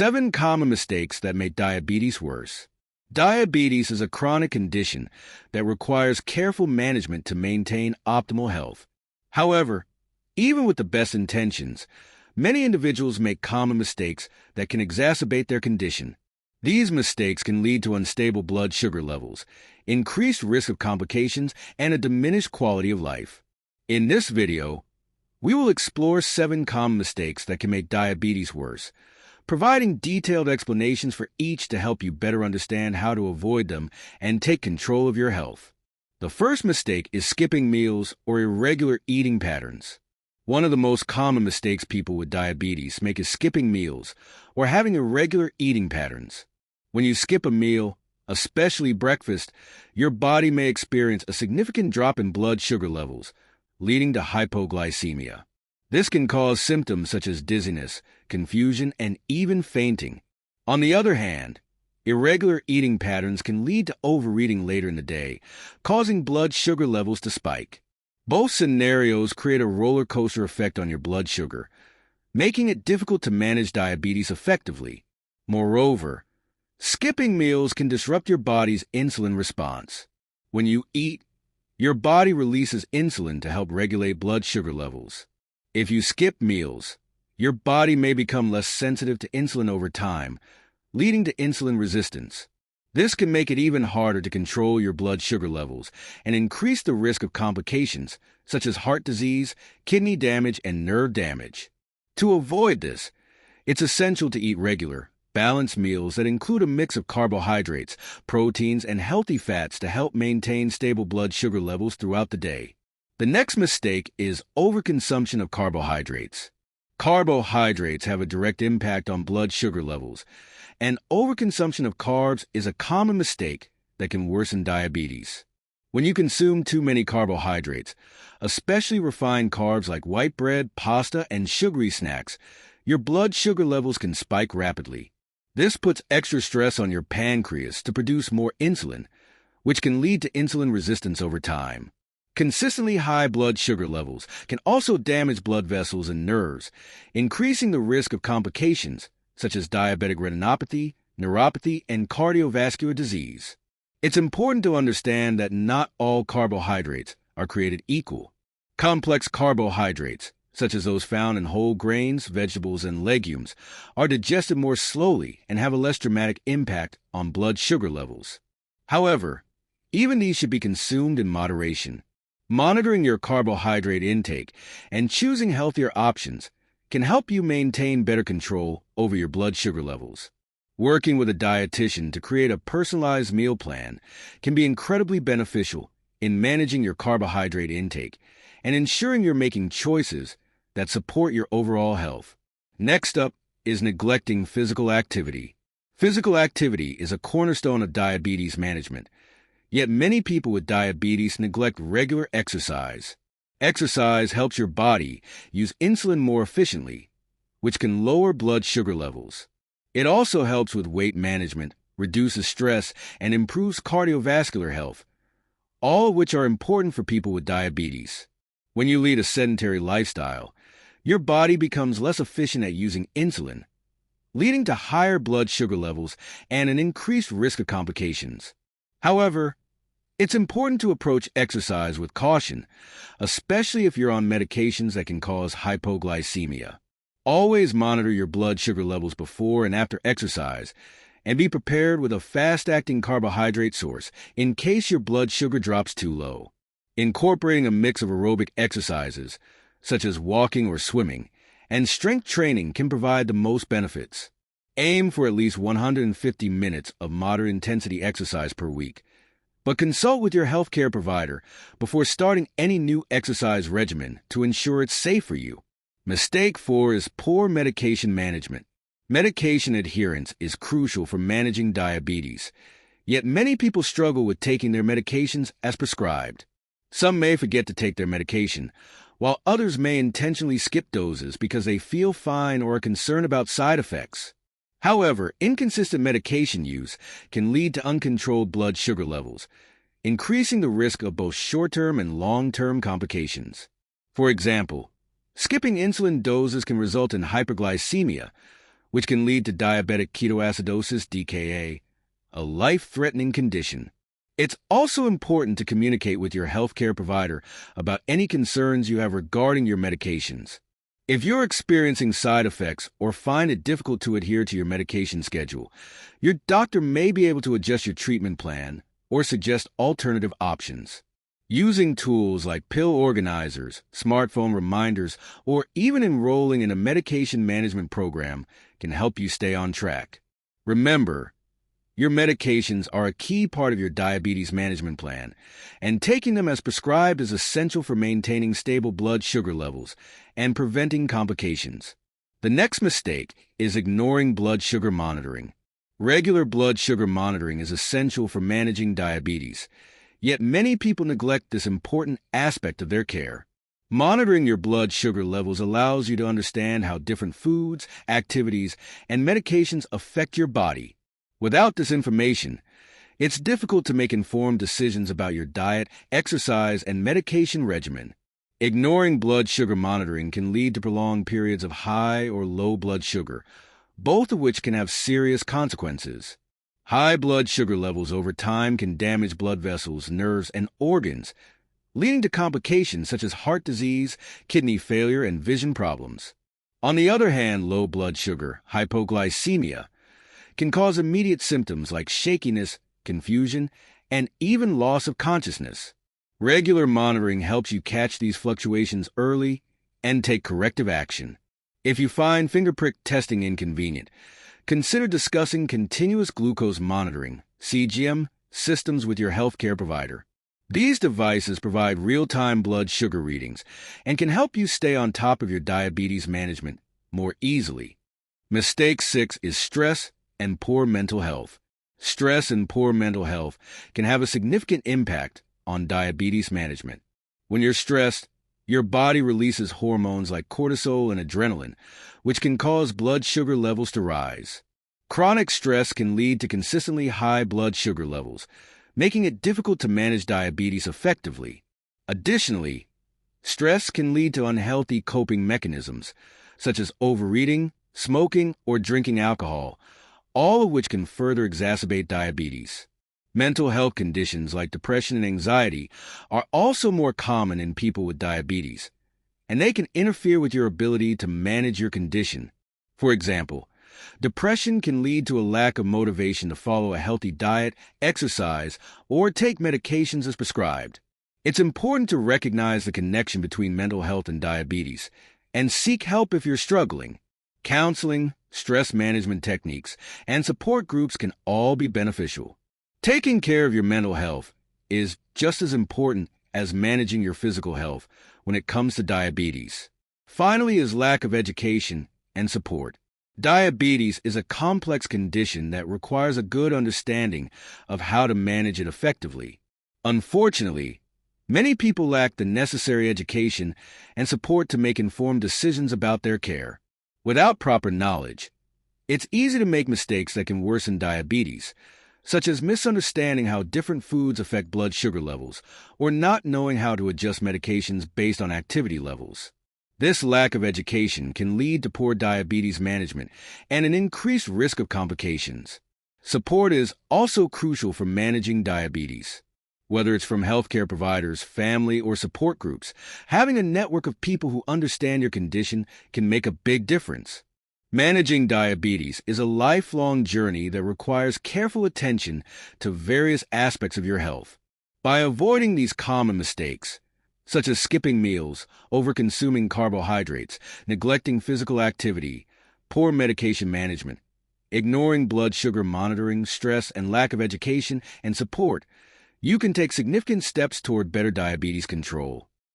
7 common mistakes that make diabetes worse. Diabetes is a chronic condition that requires careful management to maintain optimal health. However, even with the best intentions, many individuals make common mistakes that can exacerbate their condition. These mistakes can lead to unstable blood sugar levels, increased risk of complications, and a diminished quality of life. In this video, we will explore 7 common mistakes that can make diabetes worse, providing detailed explanations for each to help you better understand how to avoid them and take control of your health. The first mistake is skipping meals or irregular eating patterns. One of the most common mistakes people with diabetes make is skipping meals or having irregular eating patterns. When you skip a meal, especially breakfast, your body may experience a significant drop in blood sugar levels, leading to hypoglycemia. This can cause symptoms such as dizziness, confusion, and even fainting. On the other hand, irregular eating patterns can lead to overeating later in the day, causing blood sugar levels to spike. Both scenarios create a roller coaster effect on your blood sugar, making it difficult to manage diabetes effectively. Moreover, skipping meals can disrupt your body's insulin response. When you eat, your body releases insulin to help regulate blood sugar levels. If you skip meals, your body may become less sensitive to insulin over time, leading to insulin resistance. This can make it even harder to control your blood sugar levels and increase the risk of complications such as heart disease, kidney damage, and nerve damage. To avoid this, it's essential to eat regular, balanced meals that include a mix of carbohydrates, proteins, and healthy fats to help maintain stable blood sugar levels throughout the day. The next mistake is overconsumption of carbohydrates. Carbohydrates have a direct impact on blood sugar levels, and overconsumption of carbs is a common mistake that can worsen diabetes. When you consume too many carbohydrates, especially refined carbs like white bread, pasta, and sugary snacks, your blood sugar levels can spike rapidly. This puts extra stress on your pancreas to produce more insulin, which can lead to insulin resistance over time. Consistently high blood sugar levels can also damage blood vessels and nerves, increasing the risk of complications such as diabetic retinopathy, neuropathy, and cardiovascular disease. It's important to understand that not all carbohydrates are created equal. Complex carbohydrates, such as those found in whole grains, vegetables, and legumes, are digested more slowly and have a less dramatic impact on blood sugar levels. However, even these should be consumed in moderation. Monitoring your carbohydrate intake and choosing healthier options can help you maintain better control over your blood sugar levels. Working with a dietitian to create a personalized meal plan can be incredibly beneficial in managing your carbohydrate intake and ensuring you're making choices that support your overall health. Next up is neglecting physical activity. Physical activity is a cornerstone of diabetes management. Yet many people with diabetes neglect regular exercise. Exercise helps your body use insulin more efficiently, which can lower blood sugar levels. It also helps with weight management, reduces stress, and improves cardiovascular health, all of which are important for people with diabetes. When you lead a sedentary lifestyle, your body becomes less efficient at using insulin, leading to higher blood sugar levels and an increased risk of complications. However, it's important to approach exercise with caution, especially if you're on medications that can cause hypoglycemia. Always monitor your blood sugar levels before and after exercise, and be prepared with a fast-acting carbohydrate source in case your blood sugar drops too low. Incorporating a mix of aerobic exercises, such as walking or swimming, and strength training can provide the most benefits. Aim for at least 150 minutes of moderate-intensity exercise per week, but consult with your healthcare provider before starting any new exercise regimen to ensure it's safe for you. Mistake 4 is poor medication management. Medication adherence is crucial for managing diabetes, yet many people struggle with taking their medications as prescribed. Some may forget to take their medication, while others may intentionally skip doses because they feel fine or are concerned about side effects. However, inconsistent medication use can lead to uncontrolled blood sugar levels, increasing the risk of both short-term and long-term complications. For example, skipping insulin doses can result in hyperglycemia, which can lead to diabetic ketoacidosis, DKA, a life-threatening condition. It's also important to communicate with your healthcare provider about any concerns you have regarding your medications. If you're experiencing side effects or find it difficult to adhere to your medication schedule, your doctor may be able to adjust your treatment plan or suggest alternative options. Using tools like pill organizers, smartphone reminders, or even enrolling in a medication management program can help you stay on track. Remember, your medications are a key part of your diabetes management plan, and taking them as prescribed is essential for maintaining stable blood sugar levels and preventing complications. The next mistake is ignoring blood sugar monitoring. Regular blood sugar monitoring is essential for managing diabetes, yet many people neglect this important aspect of their care. Monitoring your blood sugar levels allows you to understand how different foods, activities, and medications affect your body. Without this information, it's difficult to make informed decisions about your diet, exercise, and medication regimen. Ignoring blood sugar monitoring can lead to prolonged periods of high or low blood sugar, both of which can have serious consequences. High blood sugar levels over time can damage blood vessels, nerves, and organs, leading to complications such as heart disease, kidney failure, and vision problems. On the other hand, low blood sugar, hypoglycemia, can cause immediate symptoms like shakiness, confusion, and even loss of consciousness. Regular monitoring helps you catch these fluctuations early and take corrective action. If you find finger prick testing inconvenient, consider discussing continuous glucose monitoring, CGM, systems with your healthcare provider. These devices provide real-time blood sugar readings and can help you stay on top of your diabetes management more easily. Mistake 6 is stress and poor mental health. Stress and poor mental health can have a significant impact on diabetes management. When you're stressed, your body releases hormones like cortisol and adrenaline, which can cause blood sugar levels to rise. Chronic stress can lead to consistently high blood sugar levels, making it difficult to manage diabetes effectively. Additionally, stress can lead to unhealthy coping mechanisms, such as overeating, smoking, or drinking alcohol, all of which can further exacerbate diabetes. Mental health conditions like depression and anxiety are also more common in people with diabetes, and they can interfere with your ability to manage your condition. For example, depression can lead to a lack of motivation to follow a healthy diet, exercise, or take medications as prescribed. It's important to recognize the connection between mental health and diabetes, and seek help if you're struggling. Counseling, stress management techniques, and support groups can all be beneficial. Taking care of your mental health is just as important as managing your physical health when it comes to diabetes. Finally is lack of education and support. Diabetes is a complex condition that requires a good understanding of how to manage it effectively. Unfortunately, many people lack the necessary education and support to make informed decisions about their care. Without proper knowledge, it's easy to make mistakes that can worsen diabetes, such as misunderstanding how different foods affect blood sugar levels or not knowing how to adjust medications based on activity levels. This lack of education can lead to poor diabetes management and an increased risk of complications. Support is also crucial for managing diabetes. Whether it's from healthcare providers, family, or support groups, having a network of people who understand your condition can make a big difference. Managing diabetes is a lifelong journey that requires careful attention to various aspects of your health. By avoiding these common mistakes, such as skipping meals, over-consuming carbohydrates, neglecting physical activity, poor medication management, ignoring blood sugar monitoring, stress, and lack of education and support, you can take significant steps toward better diabetes control.